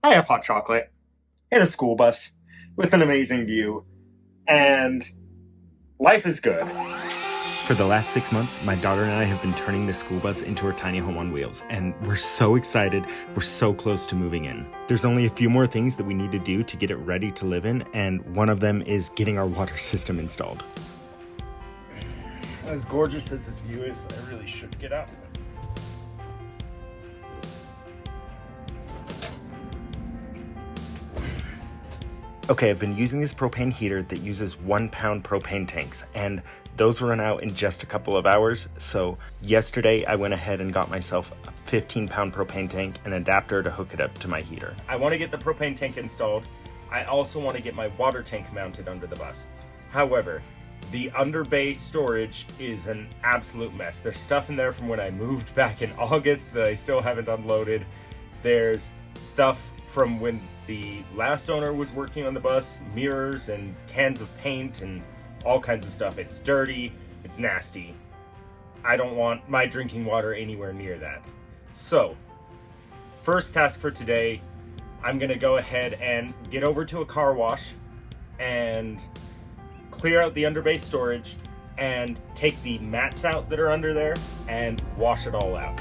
I have hot chocolate and a school bus with an amazing view, and life is good. For the last 6 months, my daughter and I have been turning the school bus into our tiny home on wheels, and we're so excited. We're so close to moving in. There's only a few more things that we need to do to get it ready to live in, and one of them is getting our water system installed. As gorgeous as this view is, I really should get up. Okay, I've been using this propane heater that uses 1 pound propane tanks, and those run out in just a couple of hours. So yesterday I went ahead and got myself a 15-pound propane tank and adapter to hook it up to my heater. I want to get the propane tank installed. I also want to get my water tank mounted under the bus. However, the under bay storage is an absolute mess. There's stuff in there from when I moved back in August that I still haven't unloaded. There's stuff from when the last owner was working on the bus, mirrors and cans of paint and all kinds of stuff. It's dirty, it's nasty. I don't want my drinking water anywhere near that. So, first task for today, I'm gonna go ahead and get over to a car wash and clear out the underbay storage and take the mats out that are under there and wash it all out.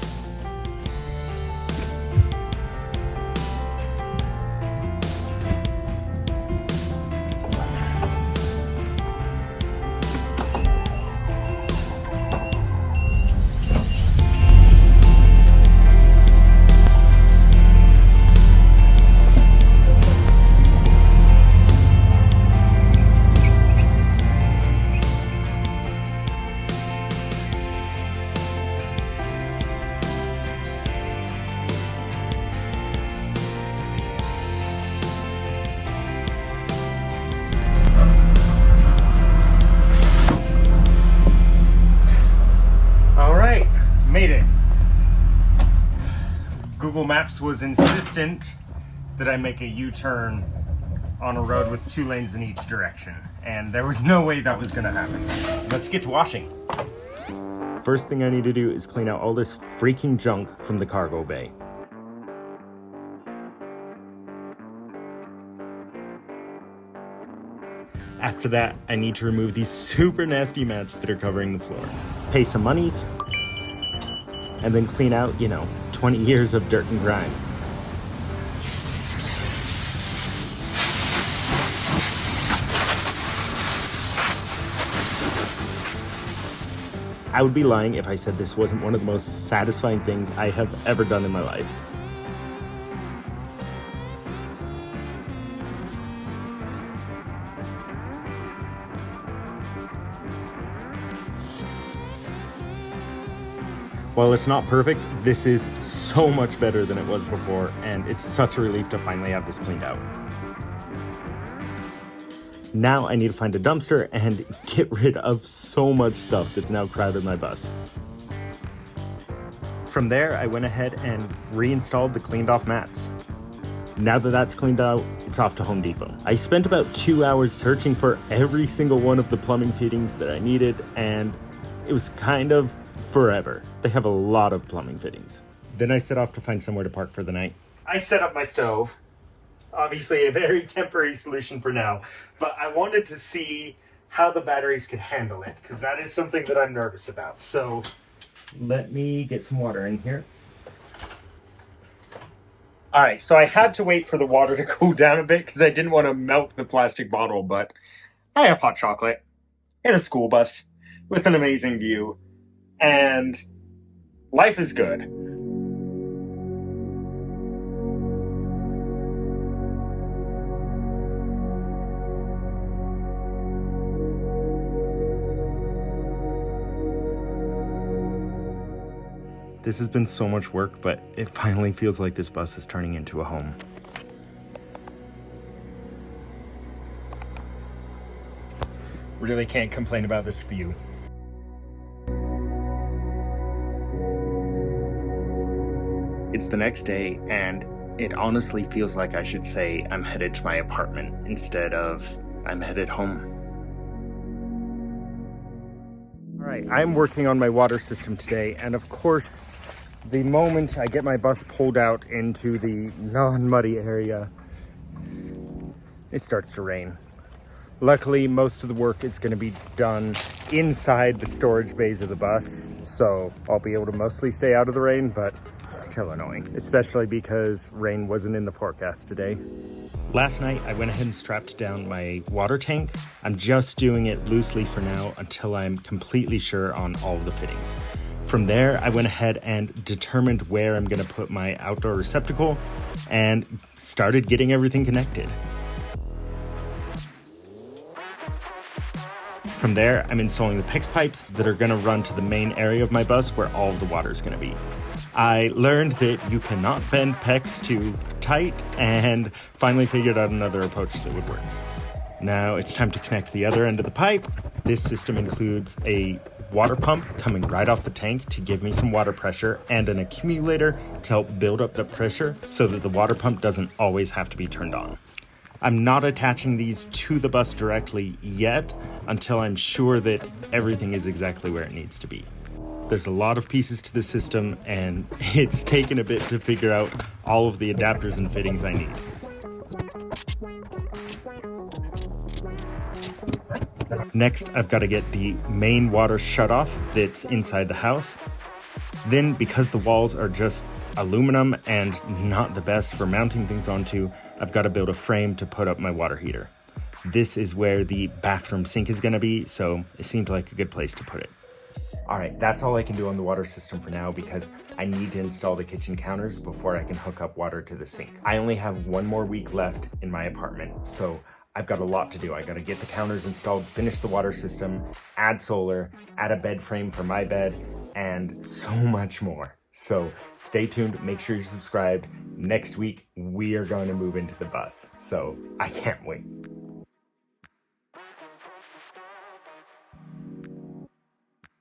Made it. Google Maps was insistent that I make a U-turn on a road with 2 lanes in each direction, and there was no way that was gonna happen. Let's get to washing. First thing I need to do is clean out all this freaking junk from the cargo bay. After that, I need to remove these super nasty mats that are covering the floor. Pay some monies, and then clean out, 20 years of dirt and grime. I would be lying if I said this wasn't one of the most satisfying things I have ever done in my life. While it's not perfect, this is so much better than it was before, and it's such a relief to finally have this cleaned out. Now I need to find a dumpster and get rid of so much stuff that's now crowded my bus. From there, I went ahead and reinstalled the cleaned off mats. Now that that's cleaned out, it's off to Home Depot. I spent about 2 hours searching for every single one of the plumbing fittings that I needed, and it was kind of forever. They have a lot of plumbing fittings. Then I set off to find somewhere to park for the night. I set up my stove. Obviously a very temporary solution for now, but I wanted to see how the batteries could handle it, because that is something that I'm nervous about. So let me get some water in here. All right, so I had to wait for the water to cool down a bit because I didn't want to melt the plastic bottle, but I have hot chocolate and a school bus with an amazing view, and life is good. This has been so much work, but it finally feels like this bus is turning into a home. Really can't complain about this view. It's the next day, and it honestly feels like I should say I'm headed to my apartment instead of I'm headed home. All right, I'm working on my water system today, and of course, the moment I get my bus pulled out into the non-muddy area, it starts to rain. Luckily, most of the work is going to be done inside the storage bays of the bus, so I'll be able to mostly stay out of the rain, but it's still annoying, especially because rain wasn't in the forecast today. Last night, I went ahead and strapped down my water tank. I'm just doing it loosely for now until I'm completely sure on all of the fittings. From there, I went ahead and determined where I'm going to put my outdoor receptacle and started getting everything connected. From there, I'm installing the PIX pipes that are going to run to the main area of my bus where all of the water is going to be. I learned that you cannot bend PEX too tight and finally figured out another approach that would work. Now it's time to connect the other end of the pipe. This system includes a water pump coming right off the tank to give me some water pressure and an accumulator to help build up the pressure so that the water pump doesn't always have to be turned on. I'm not attaching these to the bus directly yet until I'm sure that everything is exactly where it needs to be. There's a lot of pieces to the system and it's taken a bit to figure out all of the adapters and fittings I need. Next, I've got to get the main water shutoff that's inside the house. Then, because the walls are just aluminum and not the best for mounting things onto, I've got to build a frame to put up my water heater. This is where the bathroom sink is going to be, so it seemed like a good place to put it. All right, that's all I can do on the water system for now because I need to install the kitchen counters before I can hook up water to the sink. I only have one more week left in my apartment, so I've got a lot to do. I got to get the counters installed, finish the water system, add solar, add a bed frame for my bed, and so much more. So stay tuned, make sure you're subscribed. Next week, we are going to move into the bus, so I can't wait.